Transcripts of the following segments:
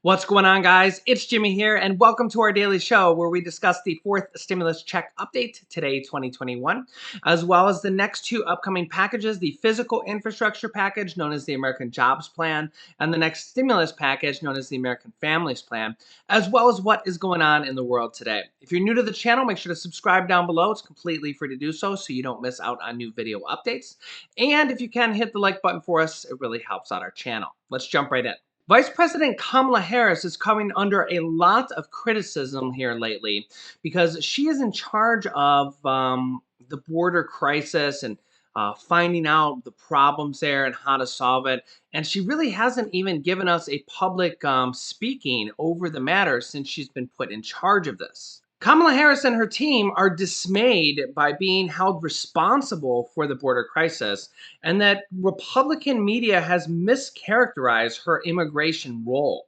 What's going on, guys? It's Jimmy here, and welcome to our daily show where we discuss the fourth stimulus check update today, 2021, as well as the next two upcoming packages, the physical infrastructure package known as the American Jobs Plan, and the next stimulus package known as the American Families Plan, as well as what is going on in the world today. If you're new to the channel, make sure to subscribe down below. It's completely free to do so you don't miss out on new video updates. And if you can, hit the like button for us. It really helps out our channel. Let's jump right in. Vice President Kamala Harris is coming under a lot of criticism here lately because she is in charge of the border crisis and finding out the problems there and how to solve it. And she really hasn't even given us a public speaking over the matter since she's been put in charge of this. Kamala Harris and her team are dismayed by being held responsible for the border crisis and that Republican media has mischaracterized her immigration role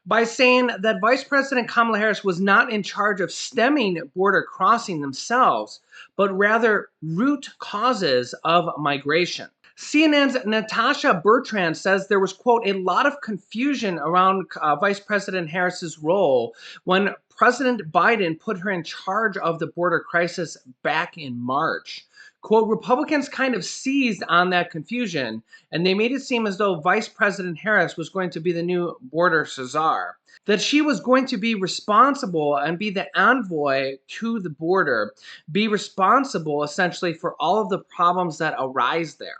by saying that Vice President Kamala Harris was not in charge of stemming border crossing themselves, but rather root causes of migration. CNN's Natasha Bertrand says there was, quote, a lot of confusion around Vice President Harris's role when President Biden put her in charge of the border crisis back in March. Quote, Republicans kind of seized on that confusion, and they made it seem as though Vice President Harris was going to be the new border czar, that she was going to be responsible and be the envoy to the border, be responsible essentially for all of the problems that arise there.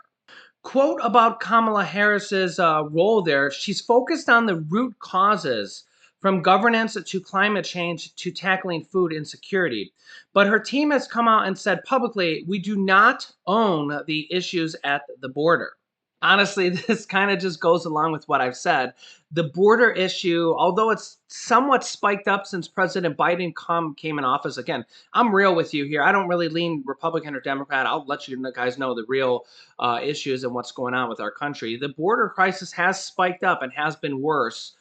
Quote about Kamala Harris's role there, she's focused on the root causes from governance to climate change to tackling food insecurity. But her team has come out and said publicly, we do not own the issues at the border. Honestly, this kind of just goes along with what I've said. The border issue, although it's somewhat spiked up since President Biden came in office, again, I'm real with you here. I don't really lean Republican or Democrat. I'll let you guys know the real issues and what's going on with our country. The border crisis has spiked up and has been worse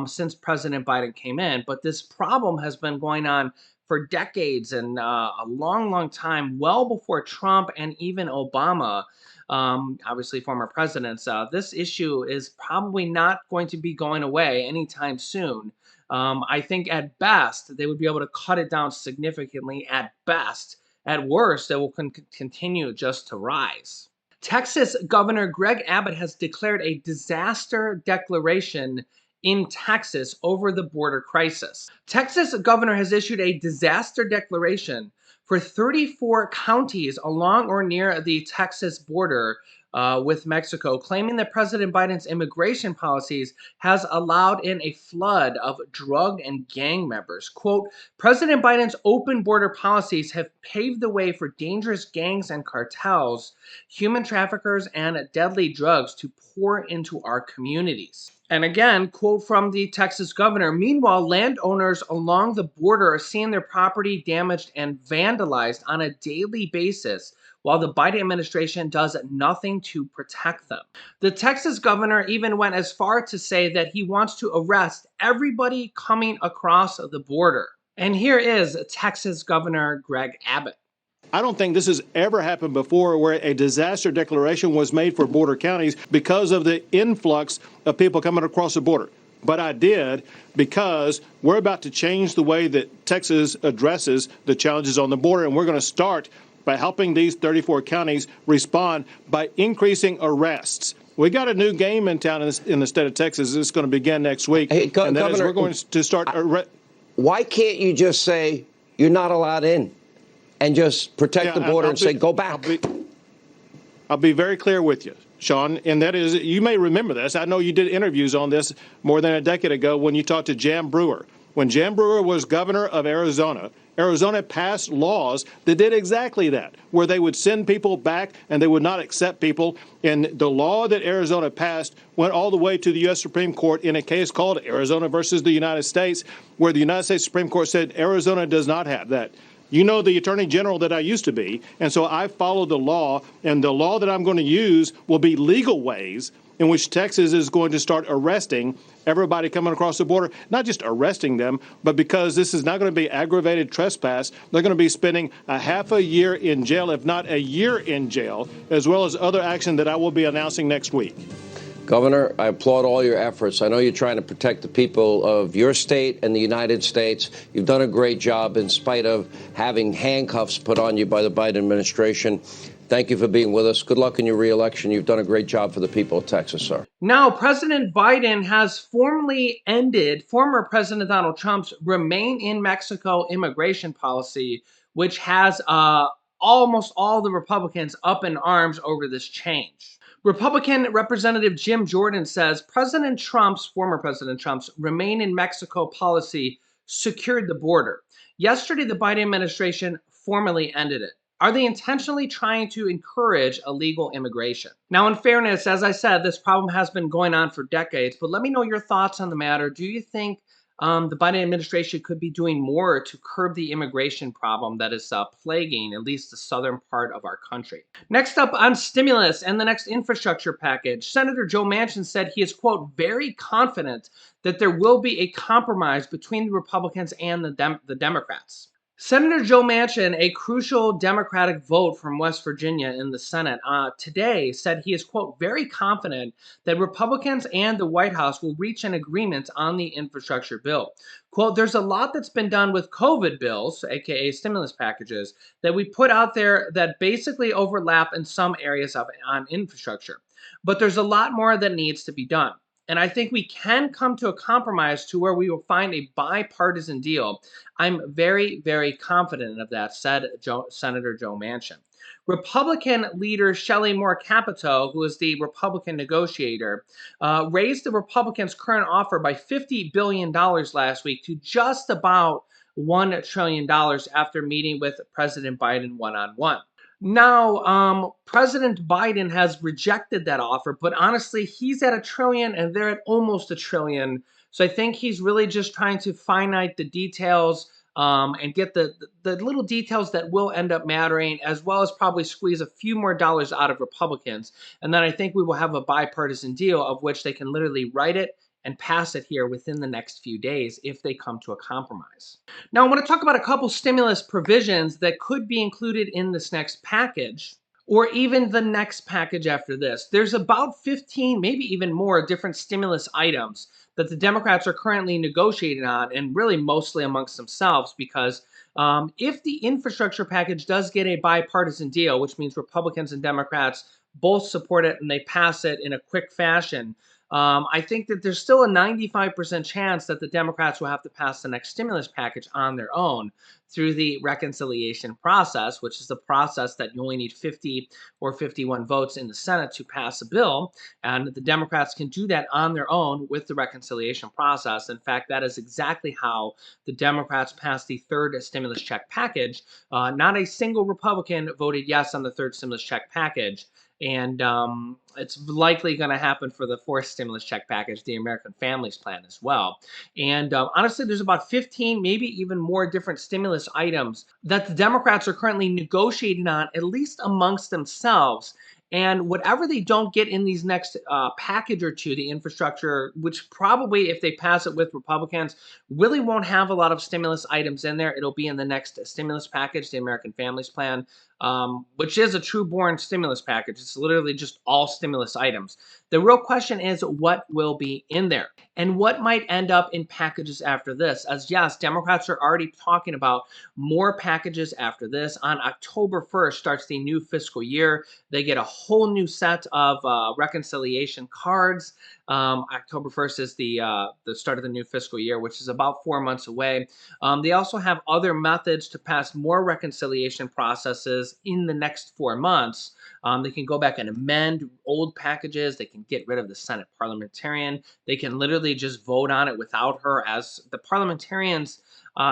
since President Biden came in. But this problem has been going on for decades and a long, long time, well before Trump and even Obama. Obviously former presidents, this issue is probably not going to be going away anytime soon. I think at best, they would be able to cut it down significantly at best. At worst, it will continue just to rise. Texas Governor Greg Abbott has declared a disaster declaration in Texas over the border crisis. Texas governor has issued a disaster declaration for 34 counties along or near the Texas border with Mexico, claiming that President Biden's immigration policies has allowed in a flood of drug and gang members. Quote, President Biden's open border policies have paved the way for dangerous gangs and cartels, human traffickers, and deadly drugs to pour into our communities. And again, quote from the Texas governor, meanwhile, landowners along the border are seeing their property damaged and vandalized on a daily basis, while the Biden administration does nothing to protect them. The Texas governor even went as far to say that he wants to arrest everybody coming across the border. And here is Texas Governor Greg Abbott. I don't think this has ever happened before where a disaster declaration was made for border counties because of the influx of people coming across the border. But I did because we're about to change the way that Texas addresses the challenges on the border, and we're going to start by helping these 34 counties respond by increasing arrests. We got a new game in town in the state of Texas. It's going to begin next week, and that Governor, is we're going to start. Why can't you just say you're not allowed in? And just protect the border and say, go back. I'll be very clear with you, Sean, and that is, you may remember this. I know you did interviews on this more than a decade ago when you talked to Jan Brewer. When Jan Brewer was governor of Arizona, Arizona passed laws that did exactly that, where they would send people back and they would not accept people. And the law that Arizona passed went all the way to the U.S. Supreme Court in a case called Arizona versus the United States, where the United States Supreme Court said Arizona does not have that. You know the attorney general that I used to be, and so I follow the law, and the law that I'm going to use will be legal ways in which Texas is going to start arresting everybody coming across the border, not just arresting them, but because this is not going to be aggravated trespass, they're going to be spending a half a year in jail, if not a year in jail, as well as other action that I will be announcing next week. Governor, I applaud all your efforts. I know you're trying to protect the people of your state and the United States. You've done a great job in spite of having handcuffs put on you by the Biden administration. Thank you for being with us. Good luck in your reelection. You've done a great job for the people of Texas, sir. Now, President Biden has formally ended former President Donald Trump's Remain in Mexico immigration policy, which has almost all the Republicans up in arms over this change. Republican Representative Jim Jordan says former President Trump's Remain in Mexico policy secured the border. Yesterday, the Biden administration formally ended it. Are they intentionally trying to encourage illegal immigration? Now, in fairness, as I said, this problem has been going on for decades, but let me know your thoughts on the matter. Do you think the Biden administration could be doing more to curb the immigration problem that is plaguing at least the southern part of our country? Next up on stimulus and the next infrastructure package, Senator Joe Manchin said he is, quote, very confident that there will be a compromise between the Republicans and the Democrats. Senator Joe Manchin, a crucial Democratic vote from West Virginia in the Senate, today said he is, quote, very confident that Republicans and the White House will reach an agreement on the infrastructure bill. Quote, there's a lot that's been done with COVID bills, aka stimulus packages, that we put out there that basically overlap in some areas on infrastructure. But there's a lot more that needs to be done. And I think we can come to a compromise to where we will find a bipartisan deal. I'm very, very confident of that, said Senator Joe Manchin. Republican leader Shelley Moore Capito, who is the Republican negotiator, raised the Republicans' current offer by $50 billion last week to just about $1 trillion after meeting with President Biden one-on-one. Now, President Biden has rejected that offer, but honestly, he's at $1 trillion and they're at almost $1 trillion. So I think he's really just trying to finite the details and get the little details that will end up mattering, as well as probably squeeze a few more dollars out of Republicans. And then I think we will have a bipartisan deal of which they can literally write it and pass it here within the next few days if they come to a compromise. Now, I want to talk about a couple stimulus provisions that could be included in this next package, or even the next package after this. There's about 15, maybe even more different stimulus items that the Democrats are currently negotiating on, and really mostly amongst themselves, because if the infrastructure package does get a bipartisan deal, which means Republicans and Democrats both support it and they pass it in a quick fashion, I think that there's still a 95% chance that the Democrats will have to pass the next stimulus package on their own through the reconciliation process, which is the process that you only need 50 or 51 votes in the Senate to pass a bill. And the Democrats can do that on their own with the reconciliation process. In fact, that is exactly how the Democrats passed the third stimulus check package. Not a single Republican voted yes on the third stimulus check package. And it's likely going to happen for the fourth stimulus check package, the American Families Plan, as well. And honestly, there's about 15, maybe even more different stimulus items that the Democrats are currently negotiating on, at least amongst themselves. And whatever they don't get in these next package or two, the infrastructure, which probably, if they pass it with Republicans, really won't have a lot of stimulus items in there. It'll be in the next stimulus package, the American Families Plan, which is a true born stimulus package. It's literally just all stimulus items. The real question is what will be in there and what might end up in packages after this. As yes, Democrats are already talking about more packages after this. On October 1st starts the new fiscal year. They get a whole new set of reconciliation cards. October 1st is the start of the new fiscal year, which is about 4 months away. They also have other methods to pass more reconciliation processes in the next 4 months. They can go back and amend old packages. They can get rid of the Senate parliamentarian. They can literally just vote on it without her, as the parliamentarians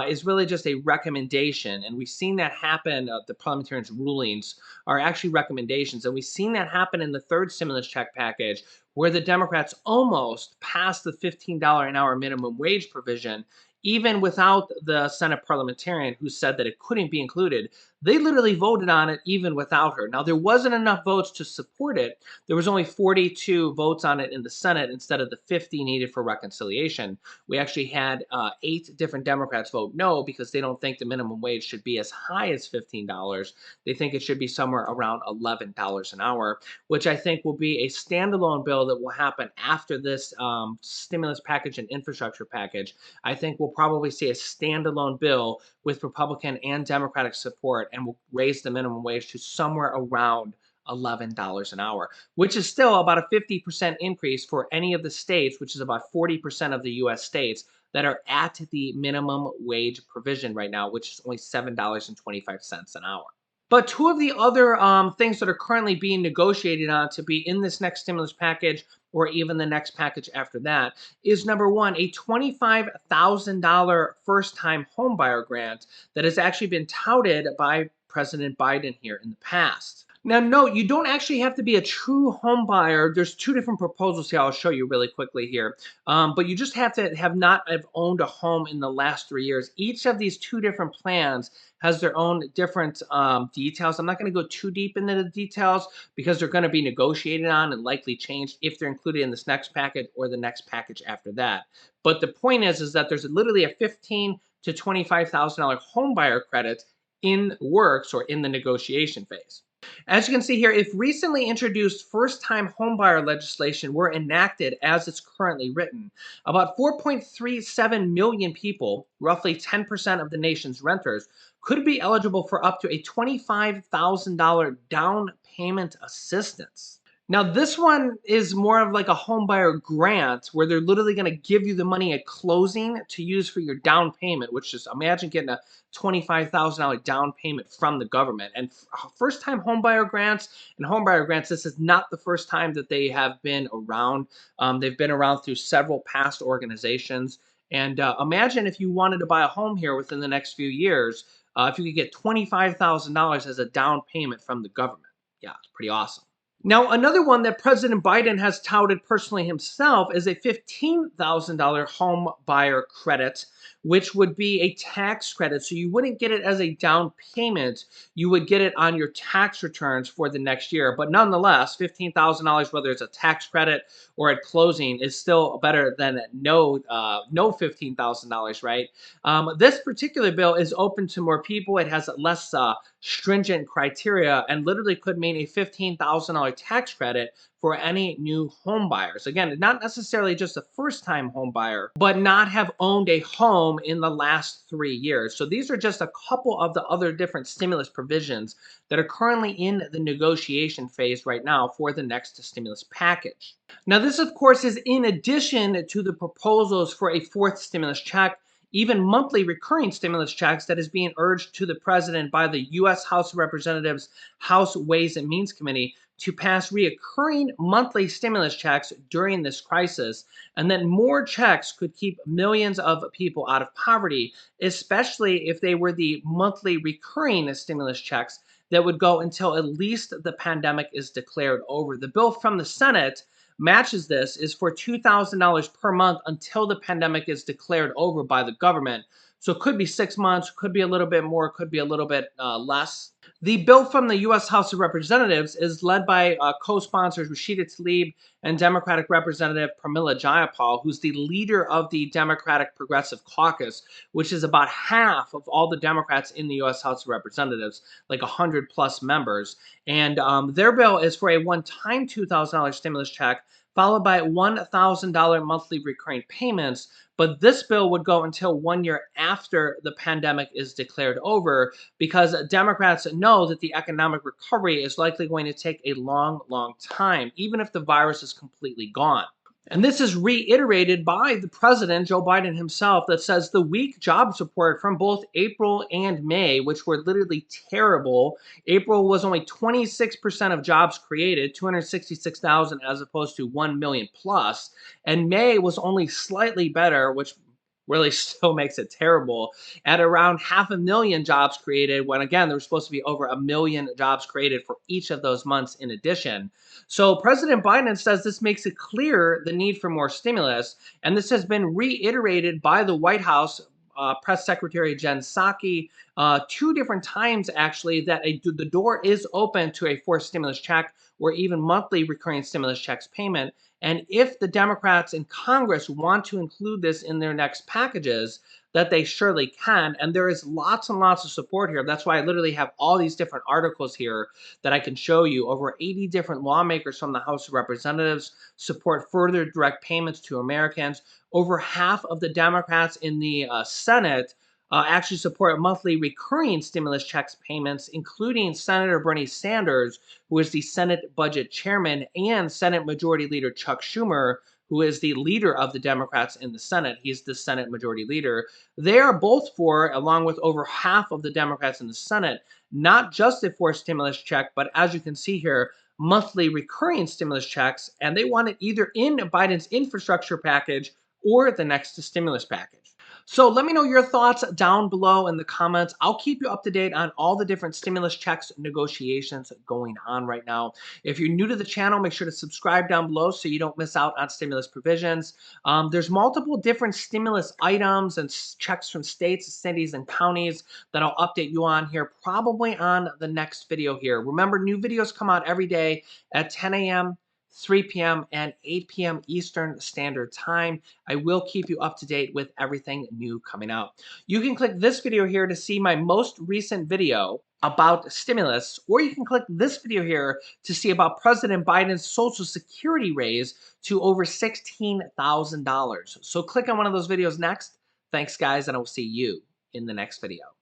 is really just a recommendation. And we've seen that happen. The parliamentarians' rulings are actually recommendations. And we've seen that happen in the third stimulus check package, where the Democrats almost passed the $15 an hour minimum wage provision, even without the Senate parliamentarian who said that it couldn't be included. they literally voted on it even without her. Now, there wasn't enough votes to support it. There was only 42 votes on it in the Senate instead of the 50 needed for reconciliation. We actually had 8 different Democrats vote no because they don't think the minimum wage should be as high as $15. They think it should be somewhere around $11 an hour, which I think will be a standalone bill that will happen after this stimulus package and infrastructure package. I think we'll probably see a standalone bill with Republican and Democratic support, and will raise the minimum wage to somewhere around $11 an hour, which is still about a 50% increase for any of the states, which is about 40% of the US states that are at the minimum wage provision right now, which is only $7.25 an hour. But two of the other things that are currently being negotiated on to be in this next stimulus package or even the next package after that is number one, a $25,000 first time homebuyer grant that has actually been touted by President Biden here in the past. Now, note, you don't actually have to be a true home buyer. There's two different proposals here. I'll show you really quickly here. But you just have to have owned a home in the last 3 years. Each of these two different plans has their own different details. I'm not going to go too deep into the details because they're going to be negotiated on and likely changed if they're included in this next package or the next package after that. But the point is that there's literally a $15,000 to $25,000 home buyer credit in works or in the negotiation phase. As you can see here, if recently introduced first-time homebuyer legislation were enacted as it's currently written, about 4.37 million people, roughly 10% of the nation's renters, could be eligible for up to a $25,000 down payment assistance. Now, this one is more of like a homebuyer grant where they're literally going to give you the money at closing to use for your down payment, which is imagine getting a $25,000 down payment from the government. And first time homebuyer grants and homebuyer grants, this is not the first time that they have been around. They've been around through several past organizations. And imagine if you wanted to buy a home here within the next few years, if you could get $25,000 as a down payment from the government. Yeah, it's pretty awesome. Now, another one that President Biden has touted personally himself is a $15,000 home buyer credit, which would be a tax credit. So you wouldn't get it as a down payment. You would get it on your tax returns for the next year. But nonetheless, $15,000, whether it's a tax credit or at closing, is still better than no $15,000, right? This particular bill is open to more people. It has less stringent criteria and literally could mean a $15,000 tax credit for any new home buyers. Again, not necessarily just a first-time home buyer, but not have owned a home in the last 3 years. So these are just a couple of the other different stimulus provisions that are currently in the negotiation phase right now for the next stimulus package. Now, this, of course, is in addition to the proposals for a fourth stimulus check, even monthly recurring stimulus checks that is being urged to the president by the U.S. House of Representatives House Ways and Means Committee to pass reoccurring monthly stimulus checks during this crisis. And then more checks could keep millions of people out of poverty, especially if they were the monthly recurring stimulus checks that would go until at least the pandemic is declared over. The bill from the Senate matches this is for $2,000 per month until the pandemic is declared over by the government. So it could be 6 months, could be a little bit more, could be a little bit less. The bill from the U.S. House of Representatives is led by co-sponsors Rashida Tlaib and Democratic Representative Pramila Jayapal, who's the leader of the Democratic Progressive Caucus, which is about half of all the Democrats in the U.S. House of Representatives, like 100 plus members. And their bill is for a one-time $2,000 stimulus check, followed by $1,000 monthly recurring payments. But this bill would go until 1 year after the pandemic is declared over because Democrats know that the economic recovery is likely going to take a long, long time, even if the virus is completely gone. And this is reiterated by the president, Joe Biden himself, that says the weak jobs report from both April and May, which were literally terrible. April was only 26% of jobs created, 266,000 as opposed to 1 million plus. And May was only slightly better, which really still makes it terrible, at around 500,000 jobs created when, again, there were supposed to be over 1 million jobs created for each of those months in addition. So President Biden says this makes it clear the need for more stimulus, and this has been reiterated by the White House Press Secretary Jen Psaki 2 different times, actually, that the door is open to a forced stimulus check or even monthly recurring stimulus checks payment. And if the Democrats in Congress want to include this in their next packages, that they surely can. And there is lots and lots of support here. That's why I literally have all these different articles here that I can show you. Over 80 different lawmakers from the House of Representatives support further direct payments to Americans. Over half of the Democrats in the Senate actually support monthly recurring stimulus checks payments, including Senator Bernie Sanders, who is the Senate Budget Chairman, and Senate Majority Leader Chuck Schumer, who is the leader of the Democrats in the Senate. He's the Senate Majority Leader. They are both for, along with over half of the Democrats in the Senate, not just a forced stimulus check, but as you can see here, monthly recurring stimulus checks, and they want it either in Biden's infrastructure package or the next stimulus package. So let me know your thoughts down below in the comments. I'll keep you up to date on all the different stimulus checks negotiations going on right now. If you're new to the channel, make sure to subscribe down below so you don't miss out on stimulus provisions. There's multiple different stimulus items and checks from states, cities, and counties that I'll update you on here probably on the next video here. Remember, new videos come out every day at 10 a.m., 3 p.m., and 8 p.m. Eastern Standard Time. I will keep you up to date with everything new coming out. You can click this video here to see my most recent video about stimulus, or you can click this video here to see about President Biden's Social Security raise to over $16,000. So click on one of those videos next. Thanks, guys, and I will see you in the next video.